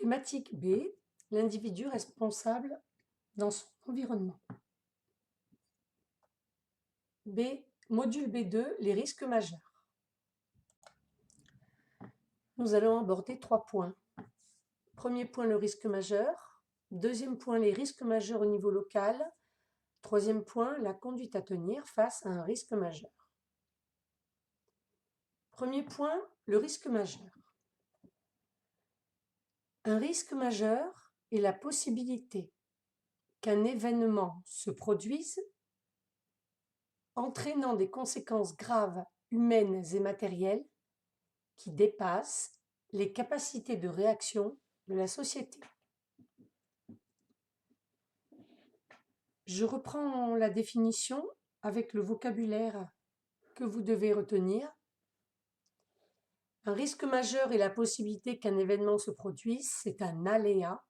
Thématique B, l'individu responsable dans son environnement. B, module B2, les risques majeurs. Nous allons aborder 3 points. Premier point, le risque majeur. Deuxième point, les risques majeurs au niveau local. Troisième point, la conduite à tenir face à un risque majeur. Premier point, le risque majeur. Un risque majeur est la possibilité qu'un événement se produise entraînant des conséquences graves humaines et matérielles qui dépassent les capacités de réaction de la société. Je reprends la définition avec le vocabulaire que vous devez retenir. Un risque majeur est la possibilité qu'un événement se produise, c'est un aléa,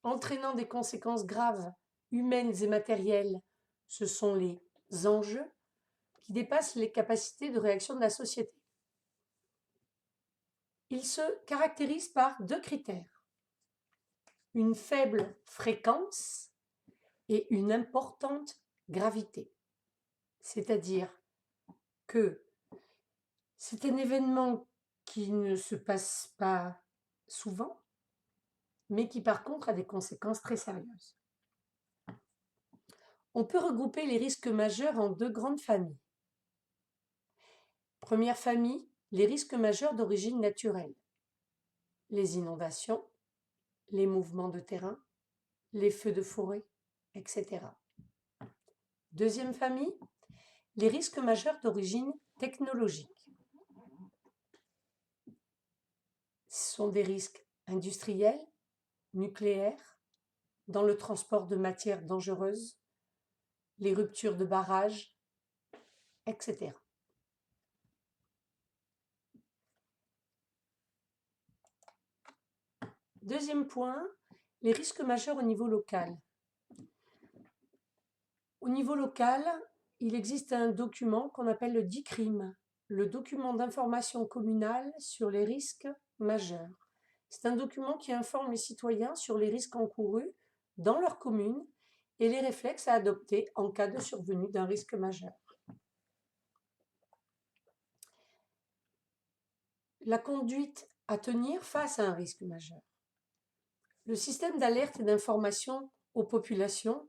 entraînant des conséquences graves humaines et matérielles. Ce sont les enjeux qui dépassent les capacités de réaction de la société. Il se caractérise par 2 critères. Une faible fréquence et une importante gravité. C'est-à-dire que c'est un événement qui ne se passe pas souvent, mais qui par contre a des conséquences très sérieuses. On peut regrouper les risques majeurs en 2 grandes familles. Première famille, les risques majeurs d'origine naturelle. Les inondations, les mouvements de terrain, les feux de forêt, etc. Deuxième famille, les risques majeurs d'origine technologique. Ce sont des risques industriels, nucléaires, dans le transport de matières dangereuses, les ruptures de barrages, etc. Deuxième point, les risques majeurs au niveau local. Au niveau local, il existe un document qu'on appelle le DICRIM, le document d'information communale sur les risques majeurs. C'est un document qui informe les citoyens sur les risques encourus dans leur commune et les réflexes à adopter en cas de survenue d'un risque majeur. La conduite à tenir face à un risque majeur. Le système d'alerte et d'information aux populations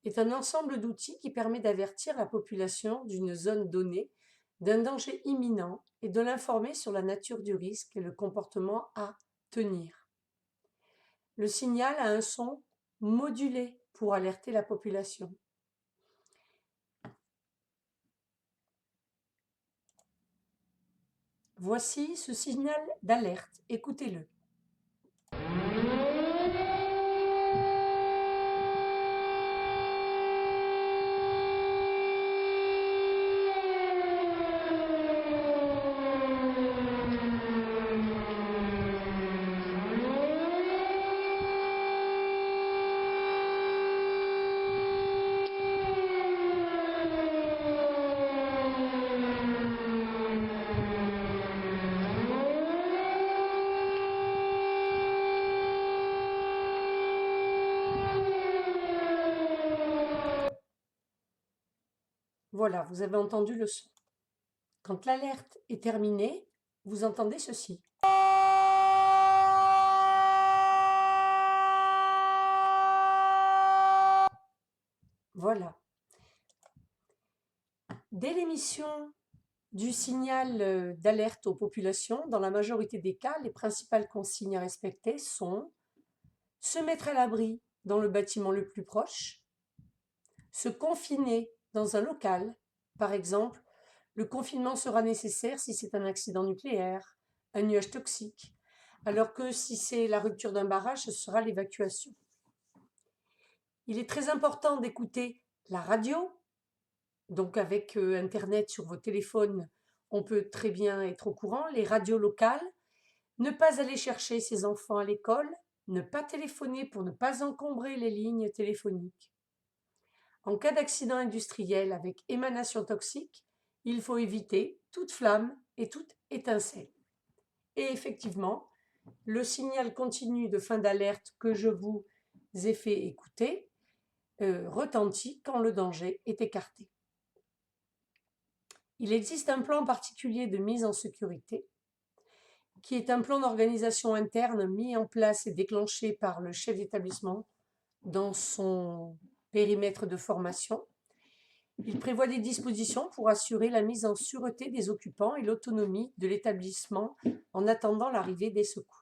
est un ensemble d'outils qui permet d'avertir la population d'une zone donnée, d'un danger imminent et de l'informer sur la nature du risque et le comportement à tenir. Le signal a un son modulé pour alerter la population. Voici ce signal d'alerte, écoutez-le. Voilà, vous avez entendu le son. Quand l'alerte est terminée, vous entendez ceci. Voilà. Dès l'émission du signal d'alerte aux populations, dans la majorité des cas, les principales consignes à respecter sont se mettre à l'abri dans le bâtiment le plus proche, se confiner dans un local, par exemple, le confinement sera nécessaire si c'est un accident nucléaire, un nuage toxique, alors que si c'est la rupture d'un barrage, ce sera l'évacuation. Il est très important d'écouter la radio, donc avec Internet sur vos téléphones, on peut très bien être au courant, les radios locales, ne pas aller chercher ses enfants à l'école, ne pas téléphoner pour ne pas encombrer les lignes téléphoniques. En cas d'accident industriel avec émanation toxique, il faut éviter toute flamme et toute étincelle. Et effectivement, Le signal continu de fin d'alerte que je vous ai fait écouter retentit quand le danger est écarté. Il existe un plan particulier de mise en sécurité qui est un plan d'organisation interne mis en place et déclenché par le chef d'établissement dans son périmètre de formation. Il prévoit des dispositions pour assurer la mise en sûreté des occupants et l'autonomie de l'établissement en attendant l'arrivée des secours.